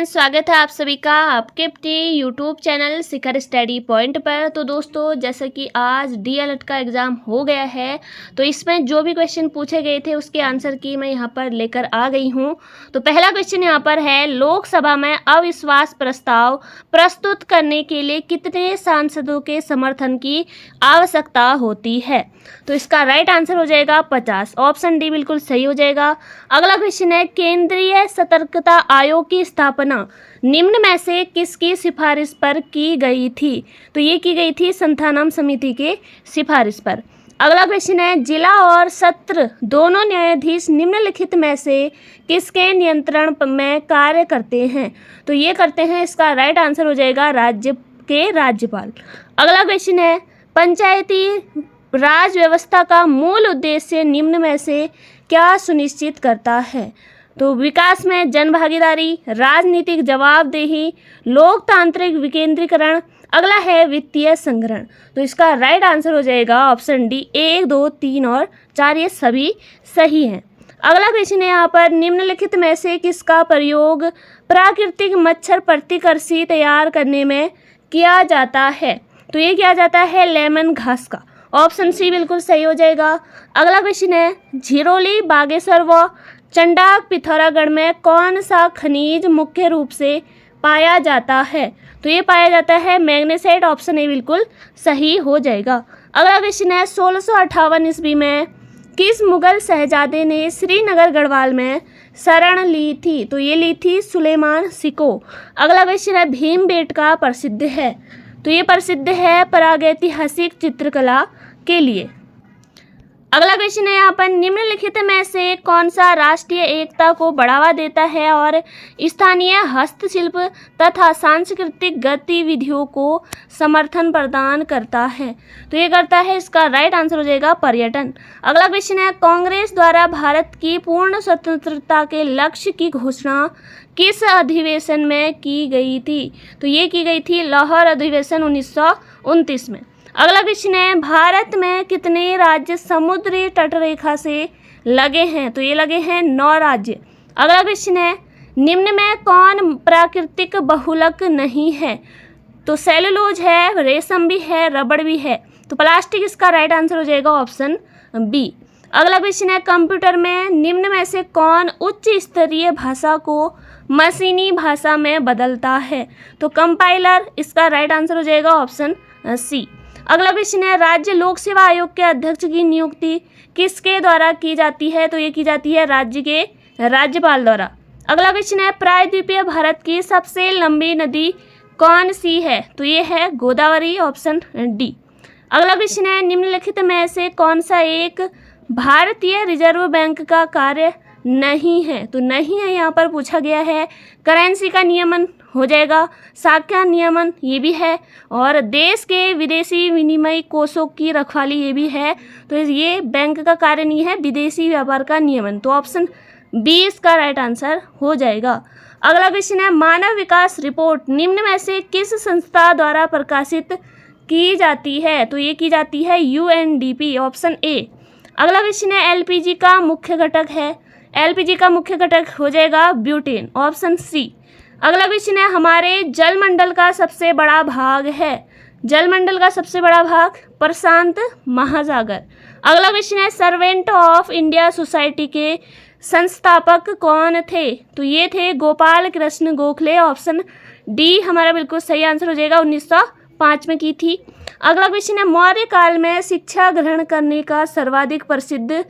Friends, स्वागत है आप सभी का आपके अपने यूट्यूब चैनल शिखर स्टडी पॉइंट पर। तो दोस्तों, जैसा कि आज डीएलएड का एग्ज़ाम हो गया है, तो इसमें जो भी क्वेश्चन पूछे गए थे उसके आंसर की मैं यहाँ पर लेकर आ गई हूँ। तो पहला क्वेश्चन यहाँ पर है, लोकसभा में अविश्वास प्रस्ताव प्रस्तुत करने के लिए कितने सांसदों के समर्थन की आवश्यकता होती है? तो इसका राइट आंसर हो जाएगा 50। ऑप्शन डी बिल्कुल सही हो जाएगा। अगला क्वेश्चन है, केंद्रीय सतर्कता आयोग की स्थापना निम्न में से किसकी सिफारिश पर की गई थी? तो ये की गई थी संथानम समिति के सिफारिश पर। अगला क्वेश्चन है, जिला और सत्र दोनों न्यायाधीश निम्नलिखित में से किसके नियंत्रण में कार्य करते हैं? तो ये करते हैं, इसका राइट आंसर हो जाएगा राज्य के राज्यपाल। अगला क्वेश्चन है, पंचायती राज व्यवस्था का मूल उद्देश्य निम्न में से क्या सुनिश्चित करता है? तो विकास में जन भागीदारी, राजनीतिक जवाबदेही, लोकतांत्रिक विकेंद्रीकरण। अगला है वित्तीय संग्रहण। तो इसका राइट आंसर हो जाएगा ऑप्शन डी। 1, 2, 3 और 4 ये सभी सही हैं। अगला क्वेश्चन है यहाँ पर, निम्नलिखित में से किसका प्रयोग प्राकृतिक मच्छर प्रतिकर्षी तैयार करने में किया जाता है? तो ये किया जाता है लेमन घास का। ऑप्शन सी बिल्कुल सही हो जाएगा। अगला क्वेश्चन है, झिरोली, बागेश्वर व चंडाक पिथौरागढ़ में कौन सा खनिज मुख्य रूप से पाया जाता है? तो ये पाया जाता है मैग्नेसाइट। ऑप्शन ए बिल्कुल सही हो जाएगा। अगला क्वेश्चन है, 1658 ईस्वी में किस मुगल शहजादे ने श्रीनगर गढ़वाल में शरण ली थी? तो ये ली थी सुलेमान सिको। अगला क्वेश्चन है, भीमबेटका प्रसिद्ध है? तो ये प्रसिद्ध है प्रागैतिहासिक चित्रकला के लिए। अगला क्वेश्चन है यहाँ पर, निम्नलिखित में से कौन सा राष्ट्रीय एकता को बढ़ावा देता है और स्थानीय हस्तशिल्प तथा सांस्कृतिक गतिविधियों को समर्थन प्रदान करता है? तो ये करता है, इसका राइट आंसर हो जाएगा पर्यटन। अगला क्वेश्चन है, कांग्रेस द्वारा भारत की पूर्ण स्वतंत्रता के लक्ष्य की घोषणा किस अधिवेशन में की गई थी? तो ये की गई थी लाहौर अधिवेशन 1929 में। अगला क्वेश्चन है, भारत में कितने राज्य समुद्री तटरेखा से लगे हैं? तो ये लगे हैं 9 राज्य। अगला क्वेश्चन है, निम्न में कौन प्राकृतिक बहुलक नहीं है? तो सेलुलोज है, रेशम भी है, रबड़ भी है। तो प्लास्टिक इसका राइट आंसर हो जाएगा ऑप्शन बी। अगला क्वेश्चन है, कंप्यूटर में निम्न में से कौन उच्च स्तरीय भाषा को मशीनी भाषा में बदलता है? तो कंपाइलर, इसका राइट आंसर हो जाएगा ऑप्शन सी। अगला क्वेश्चन है, राज्य लोक सेवा आयोग के अध्यक्ष की नियुक्ति किसके द्वारा की जाती है? तो ये की जाती है राज्य के राज्यपाल द्वारा। अगला क्वेश्चन है, प्रायद्वीपीय भारत की सबसे लंबी नदी कौन सी है? तो ये है गोदावरी। Option D. अगला क्वेश्चन है, निम्नलिखित में से कौन सा एक भारतीय रिजर्व बैंक का कार्य नहीं है? तो नहीं है यहाँ पर पूछा गया है। करेंसी का नियमन हो जाएगा, साख्या नियमन ये भी है, और देश के विदेशी विनिमय कोषों की रखवाली ये भी है। तो ये बैंक का कार्य नहीं है, विदेशी व्यापार का नियमन। तो ऑप्शन बी इसका राइट आंसर हो जाएगा। अगला क्वेश्चन है, मानव विकास रिपोर्ट निम्न में से किस संस्था द्वारा प्रकाशित की जाती है? तो ये की जाती है UNDP। Option A. अगला क्वेश्चन है, एलपीजी का मुख्य घटक है? एलपीजी का मुख्य घटक हो जाएगा ब्यूटेन। Option C. अगला क्वेश्चन है, हमारे जलमंडल का सबसे बड़ा भाग है? जलमंडल का सबसे बड़ा भाग प्रशांत महासागर। अगला क्वेश्चन है, सर्वेंट ऑफ इंडिया सोसाइटी के संस्थापक कौन थे? तो ये थे गोपाल कृष्ण गोखले। ऑप्शन डी हमारा बिल्कुल सही आंसर हो जाएगा, 1905 में की थी। अगला क्वेश्चन है, मौर्य काल में शिक्षा ग्रहण करने का सर्वाधिक प्रसिद्ध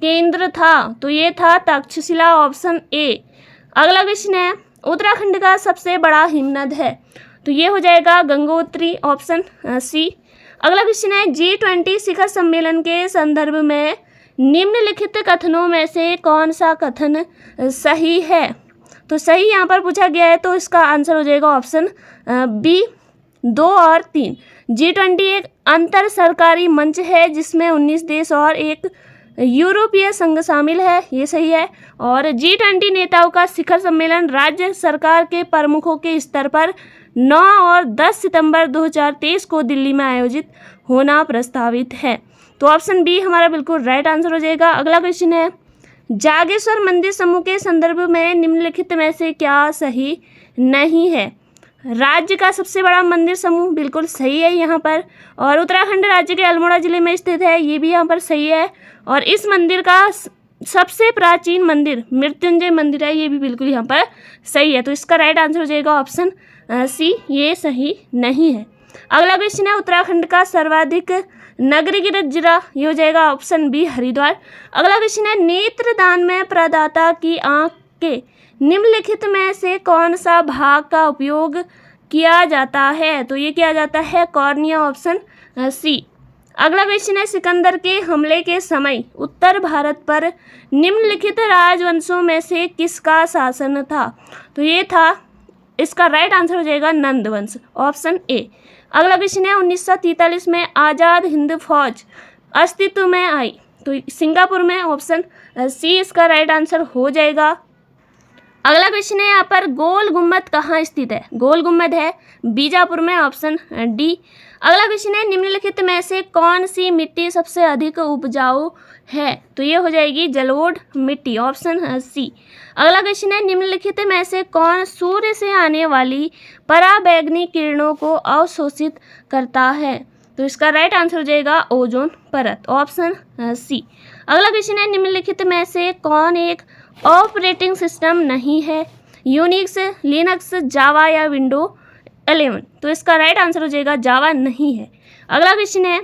केंद्र था? तो ये था तक्षशिला। Option A. अगला क्वेश्चन है, उत्तराखंड का सबसे बड़ा हिमनद है? तो ये हो जाएगा गंगोत्री। Option C. अगला क्वेश्चन है, G20 शिखर सम्मेलन के संदर्भ में निम्नलिखित कथनों में से कौन सा कथन सही है? तो सही यहाँ पर पूछा गया है, तो इसका आंसर हो जाएगा ऑप्शन बी, 2 और 3। G20 एक अंतर सरकारी मंच है जिसमें 19 देश और एक यूरोपीय संघ शामिल है, ये सही है। और G20 नेताओं का शिखर सम्मेलन राज्य सरकार के प्रमुखों के स्तर पर 9 और 10 सितंबर 2023 को दिल्ली में आयोजित होना प्रस्तावित है। तो ऑप्शन बी हमारा बिल्कुल राइट आंसर हो जाएगा। अगला क्वेश्चन है, जागेश्वर मंदिर समूह के संदर्भ में निम्नलिखित में से क्या सही नहीं है। राज्य का सबसे बड़ा मंदिर समूह बिल्कुल सही है यहाँ पर। और उत्तराखंड राज्य के अल्मोड़ा जिले में स्थित है, ये भी यहाँ पर सही है। और इस मंदिर का सबसे प्राचीन मंदिर मृत्युंजय मंदिर है, ये भी बिल्कुल यहाँ पर सही है। तो इसका राइट आंसर हो जाएगा ऑप्शन सी, ये सही नहीं है। अगला क्वेश्चन है उत्तराखंड का सर्वाधिक नगरीकृत जिला, ये हो जाएगा ऑप्शन बी हरिद्वार। अगला क्वेश्चन है नेत्रदान में प्रदाता की आंख के निम्नलिखित में से कौन सा भाग का उपयोग किया जाता है? तो ये किया जाता है कॉर्निया, ऑप्शन सी। अगला क्वेश्चन है सिकंदर के हमले के समय उत्तर भारत पर निम्नलिखित राजवंशों में से किसका शासन था? तो ये था, इसका राइट आंसर हो जाएगा नंद वंश, ऑप्शन ए। अगला क्वेश्चन है 1943 में आज़ाद हिंद फौज अस्तित्व में आई, तो सिंगापुर में, ऑप्शन सी इसका राइट आंसर हो जाएगा। अगला क्वेश्चन है यहाँ पर गोल गुम्बद कहाँ स्थित है? गोल गुम्बद है बीजापुर में, ऑप्शन डी। अगला क्वेश्चन है निम्नलिखित में से कौन सी मिट्टी सबसे अधिक उपजाऊ है? तो ये हो जाएगी जलोढ़ मिट्टी, ऑप्शन सी। अगला क्वेश्चन है निम्नलिखित में से कौन सूर्य से आने वाली पराबैंगनी किरणों को अवशोषित करता है? तो इसका राइट आंसर हो जाएगा ओजोन परत, ऑप्शन सी। अगला क्वेश्चन है निम्नलिखित में से कौन एक ऑपरेटिंग सिस्टम नहीं है? यूनिक्स, लिनक्स, जावा या विंडो 11? तो इसका राइट आंसर हो जाएगा जावा नहीं है। अगला क्वेश्चन है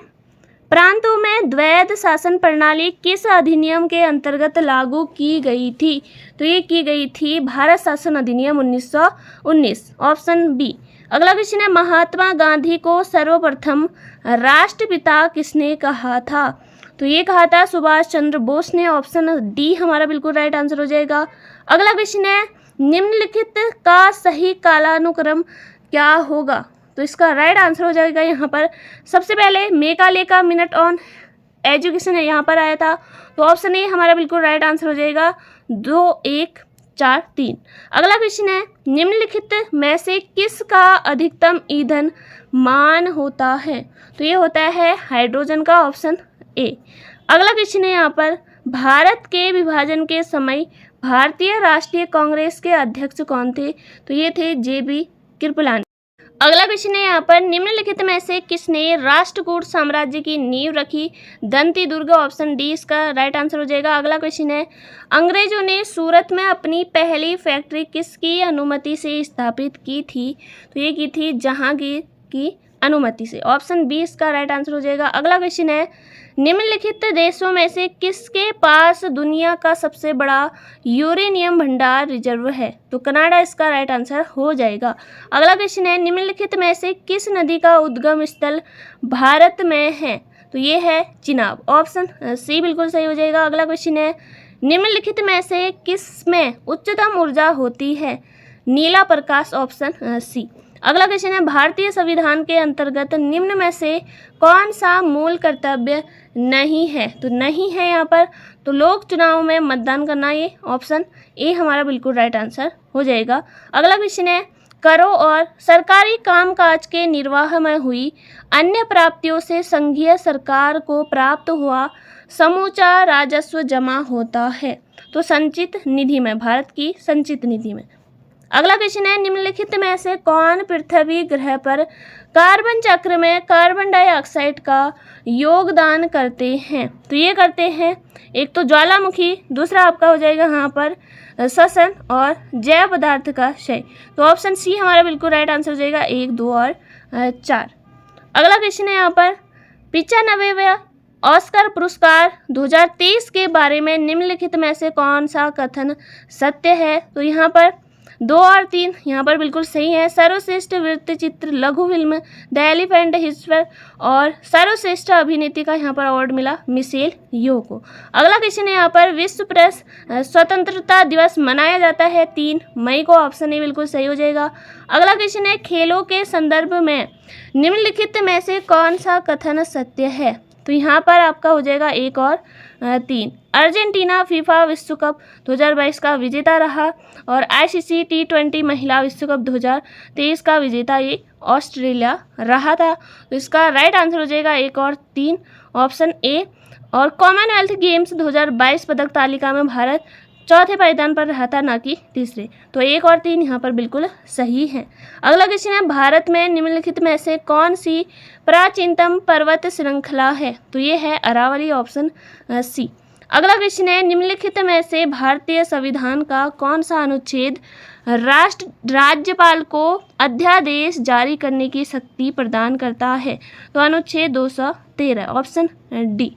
प्रांतों में द्वैध शासन प्रणाली किस अधिनियम के अंतर्गत लागू की गई थी? तो ये की गई थी भारत शासन अधिनियम 1919, ऑप्शन बी। अगला क्वेश्चन है महात्मा गांधी को सर्वप्रथम राष्ट्रपिता किसने कहा था? तो ये कहा था सुभाष चंद्र बोस ने, ऑप्शन डी हमारा बिल्कुल राइट आंसर हो जाएगा। अगला क्वेश्चन है निम्नलिखित का सही कालानुक्रम क्या होगा? तो इसका राइट आंसर हो जाएगा यहाँ पर सबसे पहले मेघालय का मिनट ऑन एजुकेशन है, यहाँ पर आया था, तो ऑप्शन ए हमारा बिल्कुल राइट आंसर हो जाएगा 2, 1, 4, 3। अगला क्वेश्चन है निम्नलिखित में से किसका अधिकतम ईंधन मान होता है? तो ये होता है हाइड्रोजन का, ऑप्शन ए। अगला क्वेश्चन है यहाँ पर भारत के विभाजन के समय भारतीय राष्ट्रीय कांग्रेस के अध्यक्ष कौन थे? तो ये थे JB कृपलानी। अगला क्वेश्चन है यहाँ पर निम्नलिखित में से किसने राष्ट्रकूट साम्राज्य की नींव रखी? दंती दुर्ग, ऑप्शन डी इसका राइट आंसर हो जाएगा। अगला क्वेश्चन है अंग्रेजों ने सूरत में अपनी पहली फैक्ट्री किसकी अनुमति से स्थापित की थी? तो ये की थी जहांगीर की अनुमति से, ऑप्शन बी इसका राइट आंसर हो जाएगा। अगला क्वेश्चन है निम्नलिखित देशों में से किसके पास दुनिया का सबसे बड़ा यूरेनियम भंडार रिजर्व है? तो कनाडा इसका राइट आंसर हो जाएगा। अगला क्वेश्चन है निम्नलिखित में से किस नदी का उद्गम स्थल भारत में है? तो ये है चिनाब, ऑप्शन सी बिल्कुल सही हो जाएगा। अगला क्वेश्चन है निम्नलिखित में से किस में उच्चतम ऊर्जा होती है? नीला प्रकाश, ऑप्शन सी। अगला क्वेश्चन है भारतीय संविधान के अंतर्गत निम्न में से कौन सा मूल कर्तव्य नहीं है? तो नहीं है यहाँ पर, तो लोक चुनाव में मतदान करना, ये ऑप्शन ए हमारा बिल्कुल राइट आंसर हो जाएगा। अगला क्वेश्चन है करों और सरकारी कामकाज के निर्वाह में हुई अन्य प्राप्तियों से संघीय सरकार को प्राप्त हुआ समूचा राजस्व जमा होता है? तो संचित निधि में, भारत की संचित निधि में। अगला क्वेश्चन है निम्नलिखित में से कौन पृथ्वी ग्रह पर कार्बन चक्र में कार्बन डाइऑक्साइड का योगदान करते हैं? तो ये करते हैं एक तो ज्वालामुखी, दूसरा आपका हो जाएगा यहाँ पर श्वसन और जैव पदार्थ का क्षय। तो ऑप्शन सी हमारा बिल्कुल राइट आंसर हो जाएगा 1, 2 और 4। अगला क्वेश्चन है यहाँ पर 95वें ऑस्कर पुरस्कार 2023 के बारे में निम्नलिखित में से कौन सा कथन सत्य है? तो यहाँ पर 2 और 3 यहाँ पर बिल्कुल सही है। सर्वश्रेष्ठ वृत्त चित्र लघु फिल्म द एलिफेंट हिस्टर और सर्वश्रेष्ठ अभिनेत्री का यहाँ पर अवार्ड मिला मिशेल यो को। अगला क्वेश्चन है यहाँ पर विश्व प्रेस स्वतंत्रता दिवस मनाया जाता है 3 मई को, ऑप्शन ए बिल्कुल सही हो जाएगा। अगला क्वेश्चन है खेलों के संदर्भ में निम्नलिखित में से कौन सा कथन सत्य है? तो यहाँ पर आपका हो जाएगा 1 और 3। अर्जेंटीना फीफा विश्व कप 2022 का विजेता रहा और ICC T20 महिला विश्व कप 2023 का विजेता ये ऑस्ट्रेलिया रहा था। तो इसका राइट आंसर हो जाएगा 1 और 3, ऑप्शन ए। और कॉमनवेल्थ गेम्स 2022 पदक तालिका में भारत चौथे पायदान पर रहा था, ना कि तीसरे। तो 1 और 3 यहाँ पर बिल्कुल सही है। अगला क्वेश्चन है, भारत में निम्नलिखित में से कौन सी प्राचीनतम पर्वत श्रृंखला है? तो ये है अरावली, ऑप्शन सी। अगला क्वेश्चन है, निम्नलिखित में से भारतीय संविधान का कौन सा अनुच्छेद राज्यपाल को अध्यादेश जारी करने की शक्ति प्रदान करता है? तो अनुच्छेद 213, ऑप्शन डी।